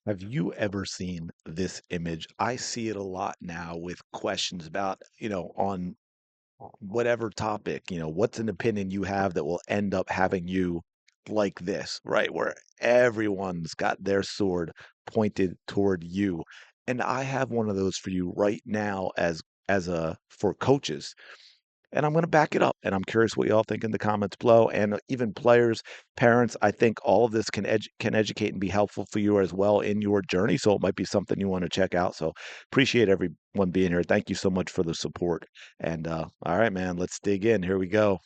Have you ever seen this image? I see it a lot now with questions about, on whatever topic, what's an opinion you have that will end up having you like this, right? Where everyone's got their sword pointed toward you. And I have one of those for you right now as a for coaches. And I'm going to back it up. And I'm curious what you all think in the comments below. And even players, parents, I think all of this can educate and be helpful for you as well in your journey. So it might be something you want to check out. So appreciate everyone being here. Thank you so much for the support. And all right, man, let's dig in. Here we go.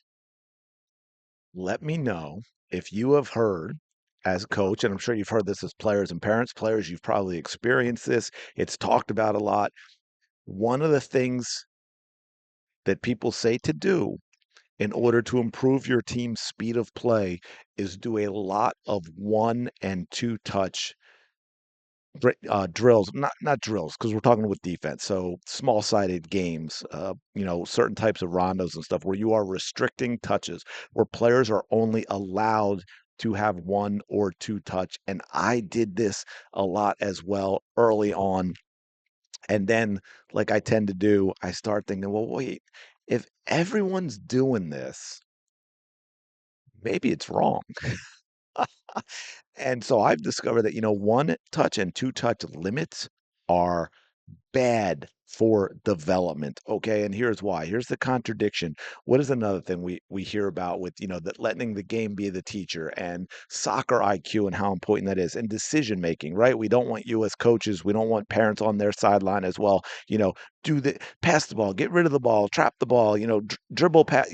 Let me know if you have heard as a coach, and I'm sure you've heard this as players and parents. Players, you've probably experienced this. It's talked about a lot. One of the things that people say to do in order to improve your team's speed of play is do a lot of one and two touch drills, not drills, because we're talking with defense. So small sided games, certain types of rondos and stuff where you are restricting touches, where players are only allowed to have one or two touch. And I did this a lot as well early on. And then, like I tend to do, I start thinking, well, wait, if everyone's doing this, maybe it's wrong. And so I've discovered that, one touch and two touch limits are bad for development. Okay. And here's why. Here's the contradiction. What is another thing we hear about with, that letting the game be the teacher and soccer IQ and how important that is and decision making, right? We don't want you as coaches, we don't want parents on their sideline as well. Do the pass the ball, get rid of the ball, trap the ball, dribble pass,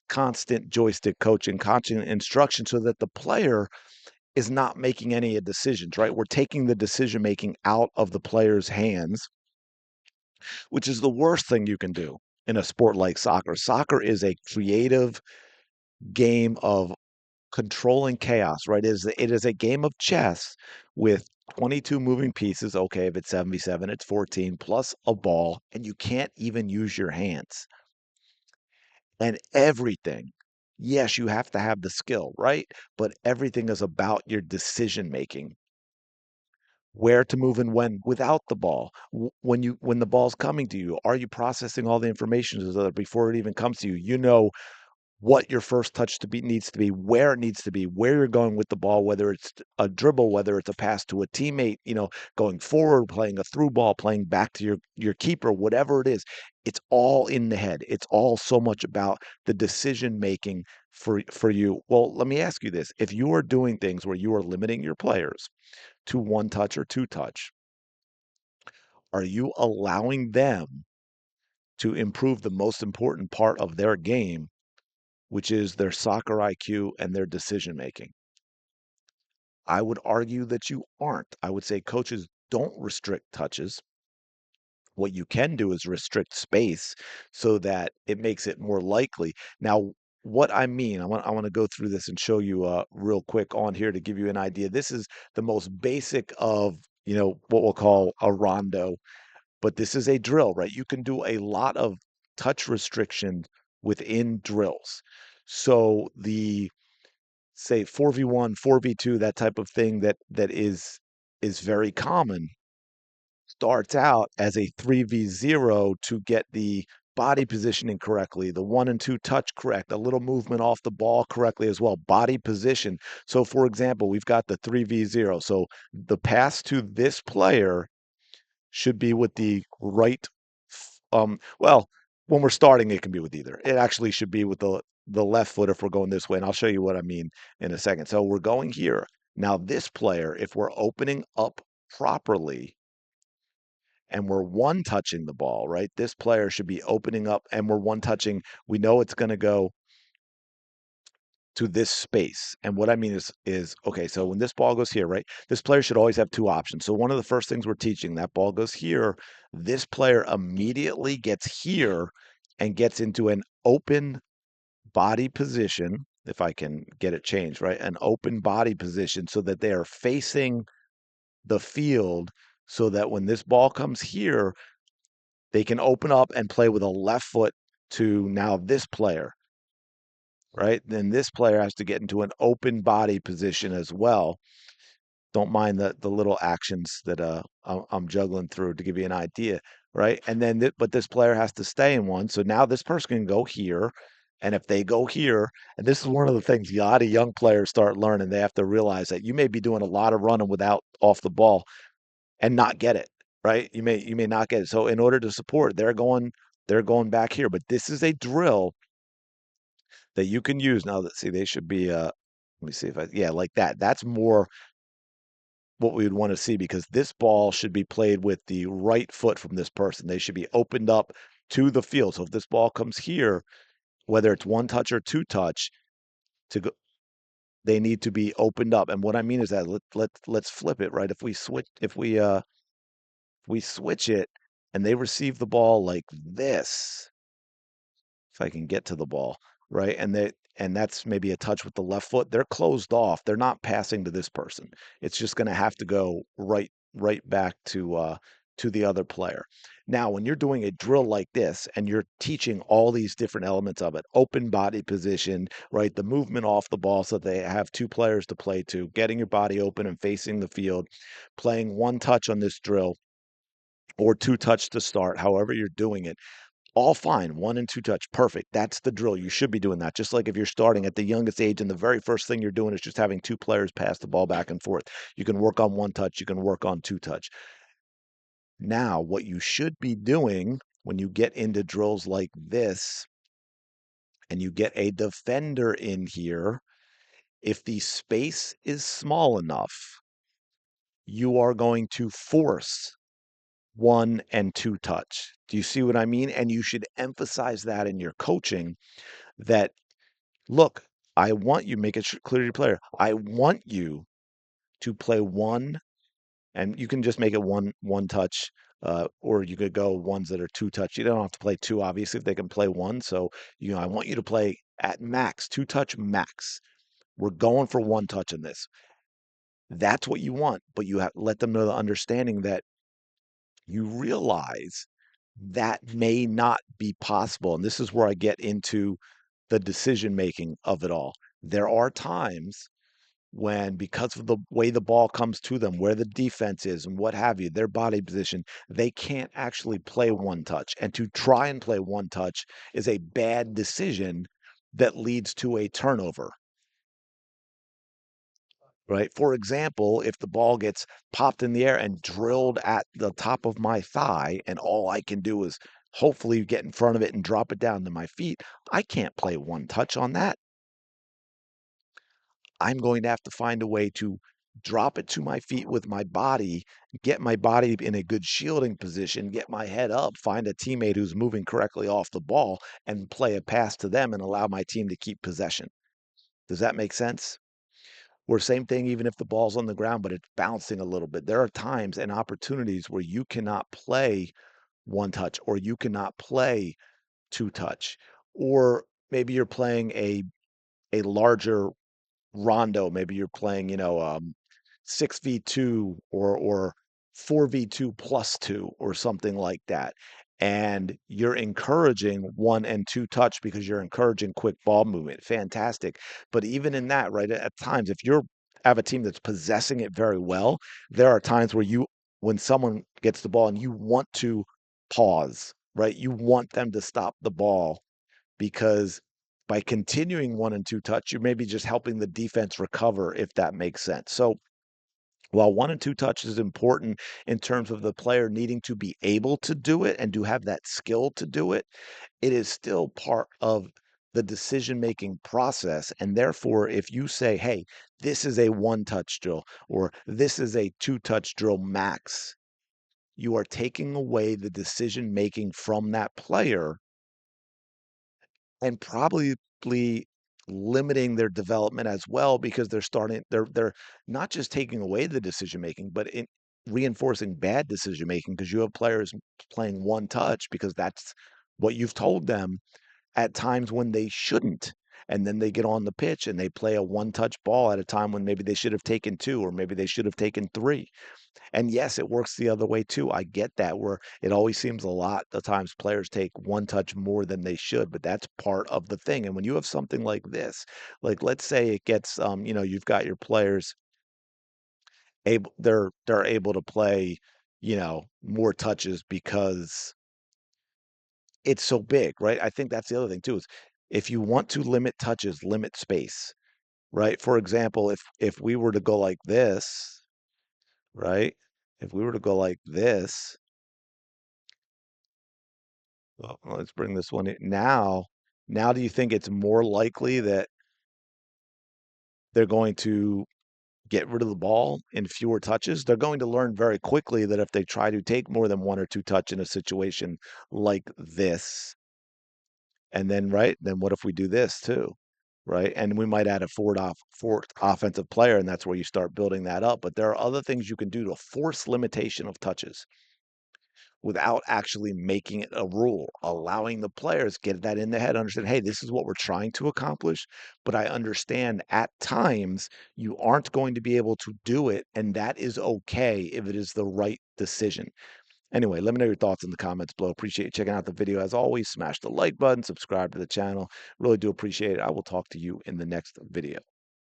constant joystick coaching, constant instruction so that the player is not making any decisions, right? We're taking the decision making out of the player's hands, which is the worst thing you can do in a sport like soccer. Soccer is a creative game of controlling chaos, right? It is a game of chess with 22 moving pieces. Okay, if it's 77, it's 14 plus a ball, and you can't even use your hands. And everything, yes, you have to have the skill, right? But everything is about your decision making, where to move and when without the ball. When the ball's coming to you, are you processing all the information so that before it even comes to you, you know what your first touch to be needs to be, where it needs to be, where you're going with the ball, whether it's a dribble, whether it's a pass to a teammate, going forward, playing a through ball, playing back to your keeper, whatever it is. It's all in the head. It's all so much about the decision making for you. Well, let me ask you this. If you are doing things where you are limiting your players to one touch or two touch, are you allowing them to improve the most important part of their game, which is their soccer IQ and their decision making? I would argue that you aren't. I would say coaches don't restrict touches. What you can do is restrict space so that it makes it more likely. Now, what I mean, I want to go through this and show you real quick on here to give you an idea. This is the most basic of, what we'll call a rondo, but this is a drill, right? You can do a lot of touch restriction within drills. So the say 4v1, 4v2, that type of thing that is very common starts out as a 3v0 to get the body positioning correctly, the one and two touch correct, a little movement off the ball correctly as well, body position. So for example, we've got the 3v0. So the pass to this player should be with the right well, when we're starting it can be with either. It actually should be with the left foot if we're going this way, and I'll show you what I mean in a second. So we're going here. Now this player, if we're opening up properly and we're one touching the ball, right? This player should be opening up and we're one touching. We know it's going to go to this space. And what I mean is okay, so when this ball goes here, right? This player should always have two options. So one of the first things we're teaching, that ball goes here, this player immediately gets here and gets into an open body position, if I can get it changed, right? An open body position so that they are facing the field so that when this ball comes here, they can open up and play with a left foot to now this player, right? Then this player has to get into an open body position as well don't mind the little actions that I'm juggling through to give you an idea, right? And then but this player has to stay in one. So now this person can go here. And if they go here, and this is one of the things a lot of young players start learning, they have to realize that you may be doing a lot of running without off the ball and not get it, right? You may not get it. So in order to support, they're going back here. But this is a drill that you can use now. That see, they should be let me see if I yeah, like that. That's more what we would want to see because this ball should be played with the right foot from this person. They should be opened up to the field. So if this ball comes here, whether it's one touch or two touch, to go, they need to be opened up. And what I mean is that let's flip it, right? If we switch it and they receive the ball like this, if I can get to the ball, right? And that's maybe a touch with the left foot. They're closed off. They're not passing to this person. It's just going to have to go right back to the other player. Now, when you're doing a drill like this and you're teaching all these different elements of it, open body position, right? The movement off the ball so they have two players to play to, getting your body open and facing the field, playing one touch on this drill or two touch to start, however you're doing it all fine. One and two touch. Perfect. That's the drill. You should be doing that. Just like if you're starting at the youngest age and the very first thing you're doing is just having two players pass the ball back and forth. You can work on one touch. You can work on two touch. Now, what you should be doing when you get into drills like this and you get a defender in here, if the space is small enough, you are going to force one and two touch. Do you see what I mean? And you should emphasize that in your coaching that look, I want you make it clear to your player. I want you to play one, and you can just make it one touch, or you could go ones that are two touch. You don't have to play two, obviously, if they can play one. So, I want you to play at max, two touch max. We're going for one touch in this. That's what you want, but you have let them know the understanding that you realize that may not be possible. And this is where I get into the decision making of it all. There are times when, because of the way the ball comes to them, where the defense is, and what have you, their body position, they can't actually play one touch. And to try and play one touch is a bad decision that leads to a turnover, right? For example, if the ball gets popped in the air and drilled at the top of my thigh, and all I can do is hopefully get in front of it and drop it down to my feet, I can't play one touch on that. I'm going to have to find a way to drop it to my feet with my body, get my body in a good shielding position, get my head up, find a teammate who's moving correctly off the ball, and play a pass to them and allow my team to keep possession. Does that make sense? Or same thing, even if the ball's on the ground, but it's bouncing a little bit. There are times and opportunities where you cannot play one touch or you cannot play two touch. Or maybe you're playing a larger rondo. Maybe you're playing, 6v2 or 4v2 plus two or something like that. And you're encouraging one and two touch because you're encouraging quick ball movement. Fantastic. But even in that, right, at times, if you're have a team that's possessing it very well, there are times where when someone gets the ball and you want to pause, right? You want them to stop the ball because by continuing one and two touch, you're maybe just helping the defense recover, if that makes sense. So while one and two touch is important in terms of the player needing to be able to do it and to have that skill to do it, it is still part of the decision making process. And therefore, if you say, hey, this is a one touch drill or this is a two touch drill max, you are taking away the decision making from that player and probably limiting their development as well because they're not just taking away the decision making, but reinforcing bad decision making because you have players playing one touch because that's what you've told them at times when they shouldn't. And then they get on the pitch and they play a one touch ball at a time when maybe they should have taken two or maybe they should have taken three. And yes, it works the other way too. I get that where it always seems a lot of times players take one touch more than they should, but that's part of the thing. And when you have something like this, like let's say it gets you've got your players they're able to play, more touches because it's so big, right? I think that's the other thing too is if you want to limit touches, limit space, right? For example, if we were to go like this, right? If we were to go like this, well, let's bring this one in. Now do you think it's more likely that they're going to get rid of the ball in fewer touches? They're going to learn very quickly that if they try to take more than one or two touch in a situation like this, and then right, then what if we do this too? Right. And we might add a fourth offensive player, and that's where you start building that up. But there are other things you can do to force limitation of touches without actually making it a rule, allowing the players get that in their head, understand, hey, this is what we're trying to accomplish, but I understand at times you aren't going to be able to do it, and that is okay if it is the right decision. Anyway, let me know your thoughts in the comments below. Appreciate you checking out the video. As always, smash the like button, subscribe to the channel. Really do appreciate it. I will talk to you in the next video.